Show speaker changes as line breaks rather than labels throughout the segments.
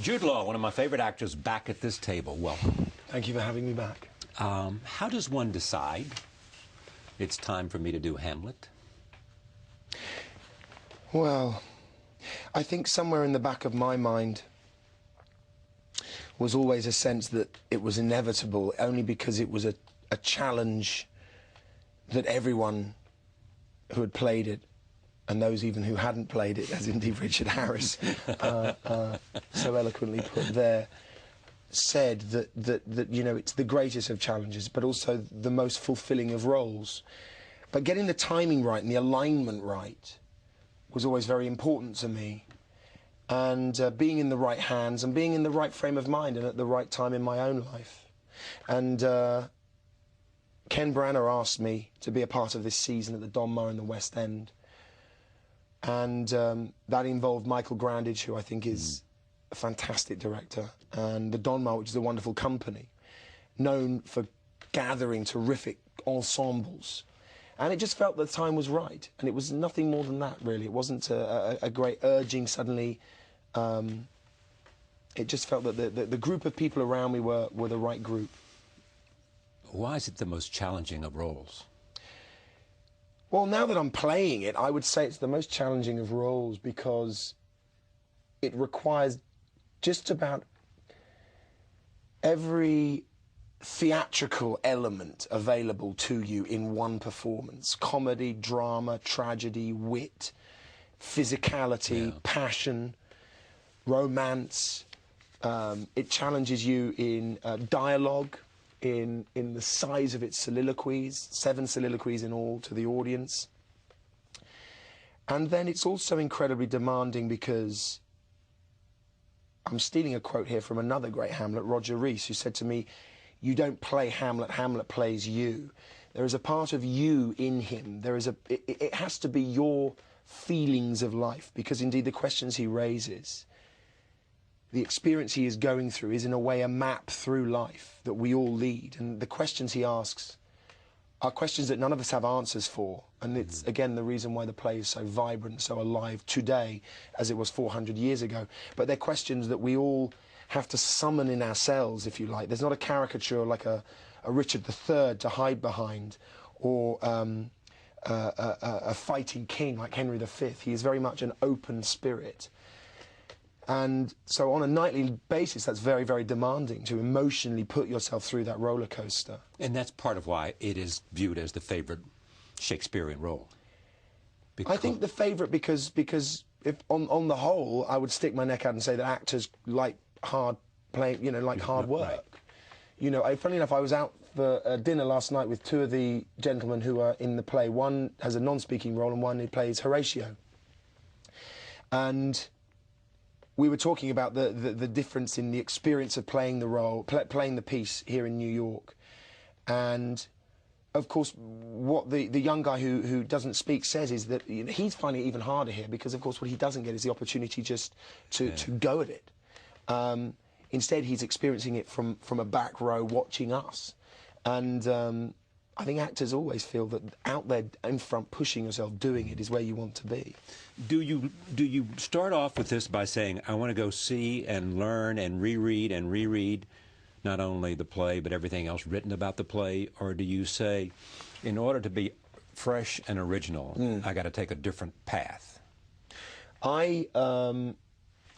Jude, one of my favorite actors, back at this table. Welcome.
Thank you for having me back.
How does one decide it's time for me to do Hamlet?
Well, I think somewhere in the back of my mind was always a sense that it was inevitable, only because it was a challenge that everyone who had played it, and those even who hadn't played it, as indeed Richard Harris so eloquently put there, said that you know, it's the greatest of challenges, but also the most fulfilling of roles. But getting the timing right and the alignment right was always very important to me. And being in the right hands and being in the right frame of mind and at the right time in my own life. And Ken Branagh asked me to be a part of this season at the Donmar in the West End. And that involved Michael Grandage, who I think is a fantastic director, and the Donmar, which is a wonderful company, known for gathering terrific ensembles. And it just felt the time was right, and it was nothing more than that, really. It wasn't a great urging suddenly. It just felt that the group of people around me were the right group.
Why is it the most challenging of roles?
Well, now that I'm playing it, I would say it's the most challenging of roles because it requires just about every theatrical element available to you in one performance. Comedy, drama, tragedy, wit, physicality, passion, romance. It challenges you in dialogue, in the size of its soliloquies, 7 soliloquies in all to the audience. And then it's also incredibly demanding because I'm stealing a quote here from another great Hamlet, Roger Rees, who said to me, "You don't play Hamlet, Hamlet plays you." There is a part of you in him. There is it has to be your feelings of life, because indeed the questions he raises, the experience he is going through, is in a way a map through life that we all lead. And the questions he asks are questions that none of us have answers for. And it's, again, the reason why the play is so vibrant, so alive today, as it was 400 years ago. But they're questions that we all have to summon in ourselves, if you like. There's not a caricature like a Richard III to hide behind, or a fighting king like Henry V. He is very much an open spirit. And so on a nightly basis, that's very, very demanding to emotionally put yourself through that roller coaster.
And that's part of why it is viewed as the favorite Shakespearean role.
I think the favorite because if on the whole, I would stick my neck out and say that actors like hard playing, you know, like hard work. Right. You know, funnily enough, I was out for dinner last night with 2 of the gentlemen who are in the play. One has a non-speaking role and one who plays Horatio. And we were talking about the difference in the experience of playing the role, playing the piece here in New York. And, of course, what the young guy who doesn't speak says is that, you know, he's finding it even harder here because, of course, what he doesn't get is the opportunity just to go at it. Instead, he's experiencing it from a back row watching us. And I think actors always feel that out there in front, pushing yourself, doing it, is where you want to be.
Do you start off with this by saying, I want to go see and learn and reread not only the play but everything else written about the play, or do you say, in order to be fresh and original, I got to take a different path?
I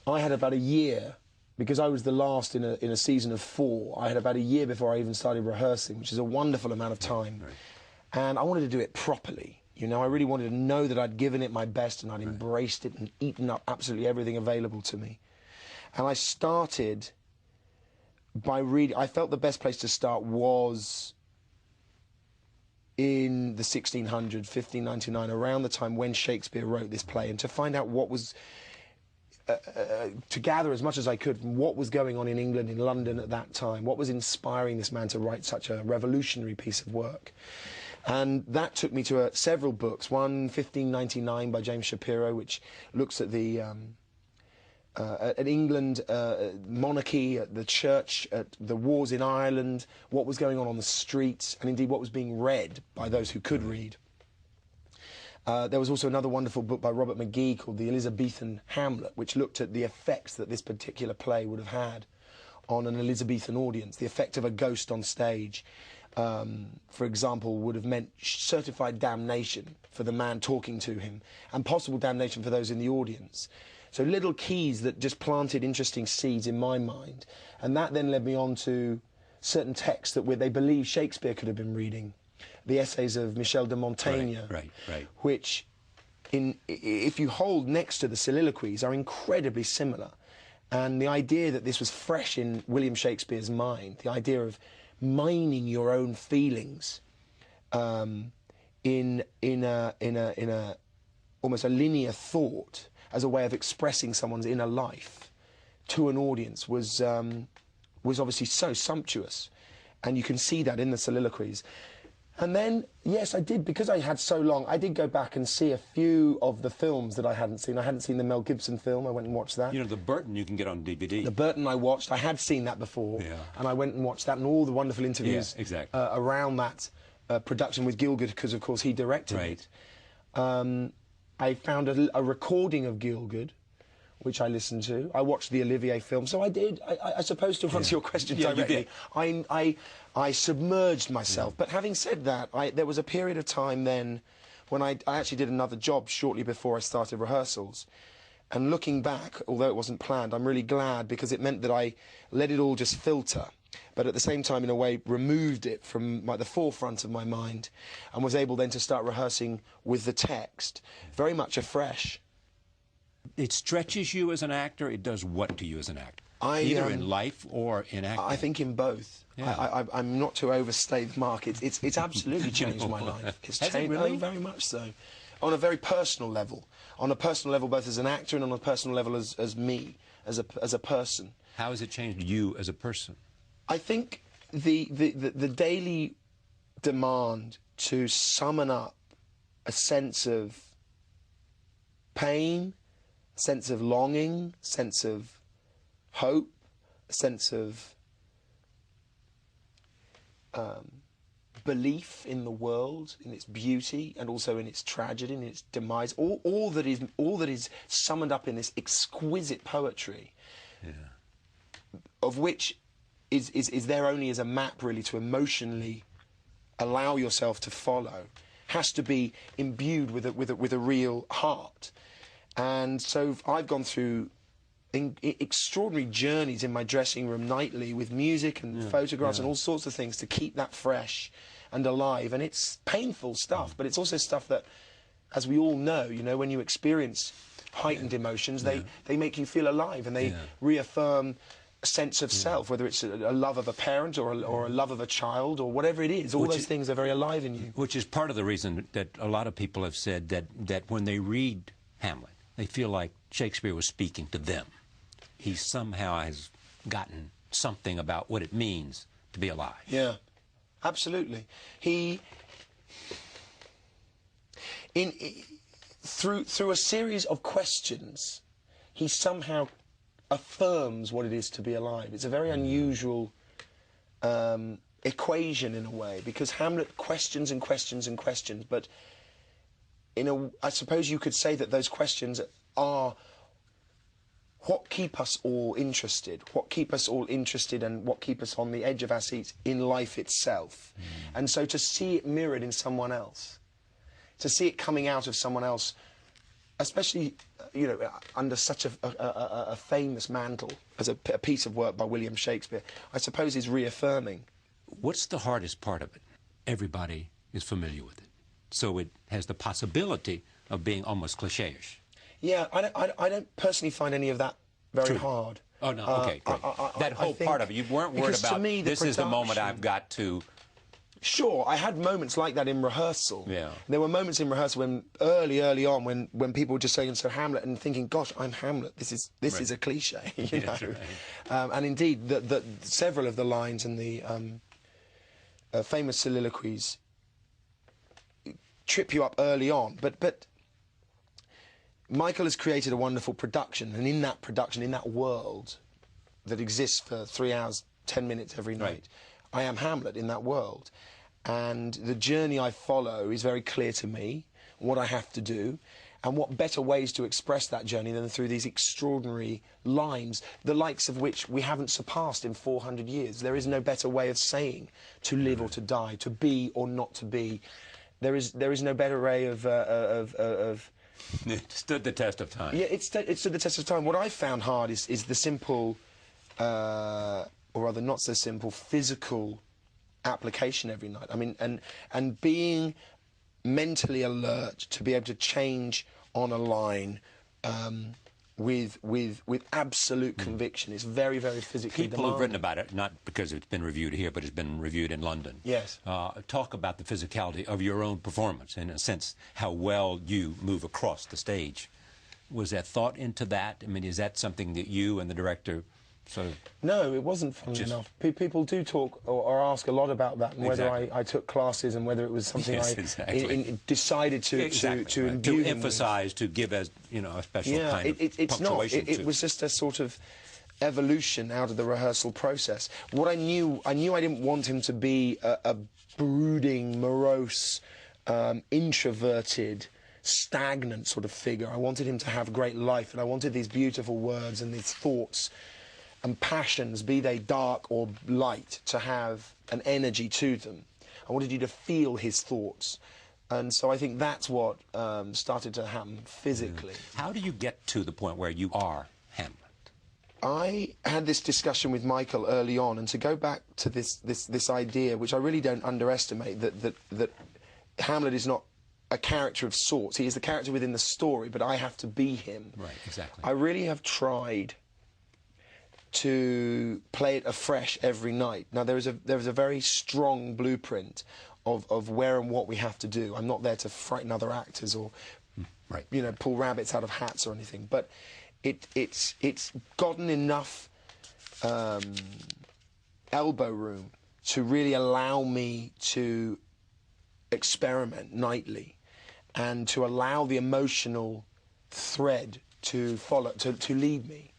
had about a year, because I was the last in a season of 4. I had about a year before I even started rehearsing, which is a wonderful amount of time. Right. And I wanted to do it properly. You know, I really wanted to know that I'd given it my best and I'd embraced it and eaten up absolutely everything available to me. And I started by reading. I felt the best place to start was in the 1600s, 1599, around the time when Shakespeare wrote this play, and to find out what was... to gather as much as I could from what was going on in England, in London at that time, what was inspiring this man to write such a revolutionary piece of work. And that took me to several books. One, 1599 by James Shapiro, which looks at the at England, monarchy, at the church, at the wars in Ireland, what was going on the streets, and indeed what was being read by those who could read. There was also another wonderful book by Robert McGee called The Elizabethan Hamlet, which looked at the effects that this particular play would have had on an Elizabethan audience. The effect of a ghost on stage, for example, would have meant certified damnation for the man talking to him, and possible damnation for those in the audience. So little keys that just planted interesting seeds in my mind. And that then led me on to certain texts that they believe Shakespeare could have been reading. The essays of Michel de Montaigne,
right.
which, if you hold next to the soliloquies, are incredibly similar. And the idea that this was fresh in William Shakespeare's mind, the idea of mining your own feelings in a almost a linear thought as a way of expressing someone's inner life to an audience was obviously so sumptuous, and you can see that in the soliloquies. And then, yes, I did, because I had so long, I did go back and see a few of the films that I hadn't seen. I hadn't seen the Mel Gibson film, I went and watched that.
You know, the Burton you can get on DVD.
The Burton I watched, I had seen that before, and I went and watched that, and all the wonderful interviews around that production with Gielgud, because of course he directed it. I found a recording of Gielgud, which I listened to. I watched the Olivier film, so I did. I suppose, to answer your question directly, I submerged myself. But having said that, there was a period of time then when I actually did another job shortly before I started rehearsals. And looking back, although it wasn't planned, I'm really glad, because it meant that I let it all just filter, but at the same time, in a way, removed it from the forefront of my mind, and was able then to start rehearsing with the text, very much afresh.
It stretches you as an actor. It does what to you as an actor? Either in life or in acting?
I think in both.
Yeah.
I'm not to overstay the mark. It's absolutely changed my life. It's
Has
changed,
it really?
oh, very much so. On a very personal level. On a personal level, both as an actor and on a personal level as me, as a person.
How has it changed you as a person?
I think the daily demand to summon up a sense of pain, a sense of longing, a sense of hope, a sense of belief in the world, in its beauty, and also in its tragedy, in its demise. All that is summoned up in this exquisite poetry, of which is there only as a map, really, to emotionally allow yourself to follow, has to be imbued with a real heart. And so I've gone through extraordinary journeys in my dressing room nightly with music and photographs and all sorts of things to keep that fresh and alive. And it's painful stuff, but it's also stuff that, as we all know, when you experience heightened emotions, they make you feel alive, and they reaffirm a sense of self, whether it's a love of a parent or a love of a child or whatever it is. All those things are very alive in you.
Which is part of the reason that a lot of people have said that when they read Hamlet, they feel like Shakespeare was speaking to them. He somehow has gotten something about what it means to be alive.
Yeah, absolutely. Through a series of questions, he somehow affirms what it is to be alive. It's a very unusual equation in a way, because Hamlet questions and questions and questions, but I suppose you could say that those questions are what keep us all interested, and what keep us on the edge of our seats in life itself. And so to see it mirrored in someone else, to see it coming out of someone else, especially, under such a famous mantle as a piece of work by William Shakespeare, I suppose is reaffirming.
What's the hardest part of it? Everybody is familiar with it, so it has the possibility of being almost cliche-ish.
Yeah, I don't personally find any of that very hard.
Oh, no, okay, great. That whole part of it, you weren't worried about, this is the moment I've got to...
Sure, I had moments like that in rehearsal.
Yeah.
There were moments in rehearsal when early on when people were just saying, so Hamlet, and thinking, gosh, I'm Hamlet. This is a cliche, you know. Right. And indeed, several of the lines in the famous soliloquies trip you up early on. But Michael has created a wonderful production, and in that production, in that world that exists for 3 hours, 10 minutes every night, I am Hamlet in that world. And the journey I follow is very clear to me. what I have to do. And what better ways to express that journey than through these extraordinary lines, the likes of which we haven't surpassed in 400 years. There is no better way of saying to live or to die, to be or not to be. There is no better way of
It stood the test of time.
Yeah, it stood the test of time. What I found hard is the simple, or rather not so simple, physical application every night. I mean, and being mentally alert to be able to change on a line with absolute conviction. It's very, very physically
People
demanding.
have written about it, not because it's been reviewed here, but it's been reviewed in London.
Yes.
Talk about the physicality of your own performance, in a sense, how well you move across the stage. Was that thought into that? I mean, is that something that you and the director sort of...
No, it wasn't fun enough. People do talk or ask a lot about that, and whether
Exactly.
I took classes and whether it was something
Yes,
I
exactly.
decided to
Exactly, right.
imbue
To
him
emphasize, to give as, you know, a special
yeah,
kind of
it's not.
punctuation
It
to.
was just a sort of evolution out of the rehearsal process. What I knew I didn't want him to be a brooding, morose, introverted, stagnant sort of figure. I wanted him to have great life, and I wanted these beautiful words and these thoughts and passions, be they dark or light, to have an energy to them. I wanted you to feel his thoughts. And so I think that's what started to happen physically.
How do you get to the point where you are Hamlet?
I had this discussion with Michael early on, and to go back to this idea, which I really don't underestimate, that Hamlet is not a character of sorts. He is the character within the story, but I have to be him.
Right, exactly.
I really have tried to play it afresh every night. Now there is a very strong blueprint of where and what we have to do. I'm not there to frighten other actors or
right.
you know, pull rabbits out of hats or anything, but it's gotten enough elbow room to really allow me to experiment nightly and to allow the emotional thread to follow, to lead me.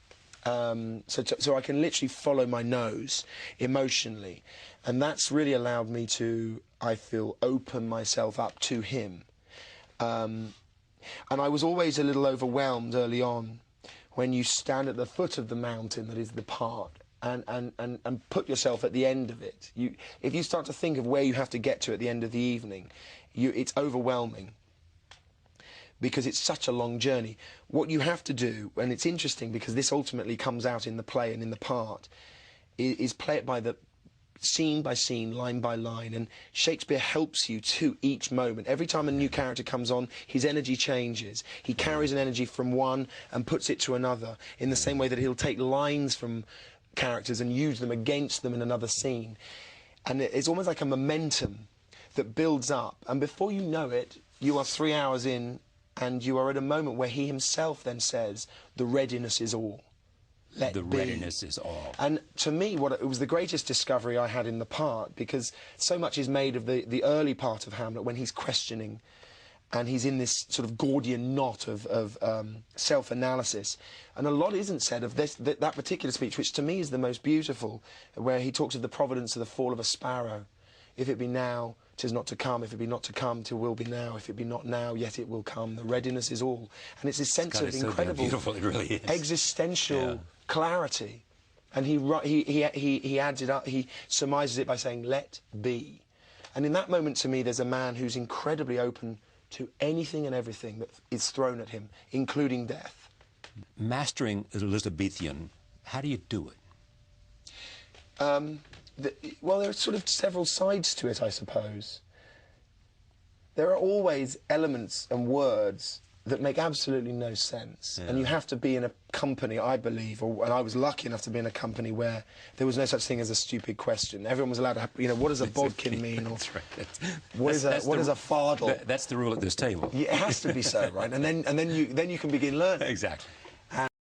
So I can literally follow my nose emotionally, and that's really allowed me to, I feel, open myself up to him. And I was always a little overwhelmed early on when you stand at the foot of the mountain that is the part and put yourself at the end of it. If you start to think of where you have to get to at the end of the evening, it's overwhelming, because it's such a long journey. What you have to do, and it's interesting because this ultimately comes out in the play and in the part, is play it by the scene by scene, line by line, and Shakespeare helps you to each moment. Every time a new character comes on, his energy changes. He carries an energy from one and puts it to another, in the same way that he'll take lines from characters and use them against them in another scene. And it's almost like a momentum that builds up, and before you know it, you are 3 hours in, and you are at a moment where he himself then says, the readiness is all. Let
the
be.
readiness is all.
And to me, it was the greatest discovery I had in the part, because so much is made of the early part of Hamlet, when he's questioning, and he's in this sort of Gordian knot of self-analysis. And a lot isn't said of that particular speech, which to me is the most beautiful, where he talks of the providence of the fall of a sparrow. If it be now, 'tis not to come. If it be not to come, 'til will be now. If it be not now, yet it will come. The readiness is all. And it's this sense of incredible,
beautiful, it really is.
existential clarity. And he adds it up, he surmises it by saying, let be. And in that moment, to me, there's a man who's incredibly open to anything and everything that is thrown at him, including death.
Mastering Elizabethan, how do you do it?
Well, there are sort of several sides to it, I suppose. There are always elements and words that make absolutely no sense. Yeah. And you have to be in a company, I believe, and I was lucky enough to be in a company where there was no such thing as a stupid question. Everyone was allowed to have, you know, what does a bodkin mean? Or
that's right.
What is a fardel?
That's the rule at this table.
Yeah, it has to be so, right? And then you can begin learning.
Exactly.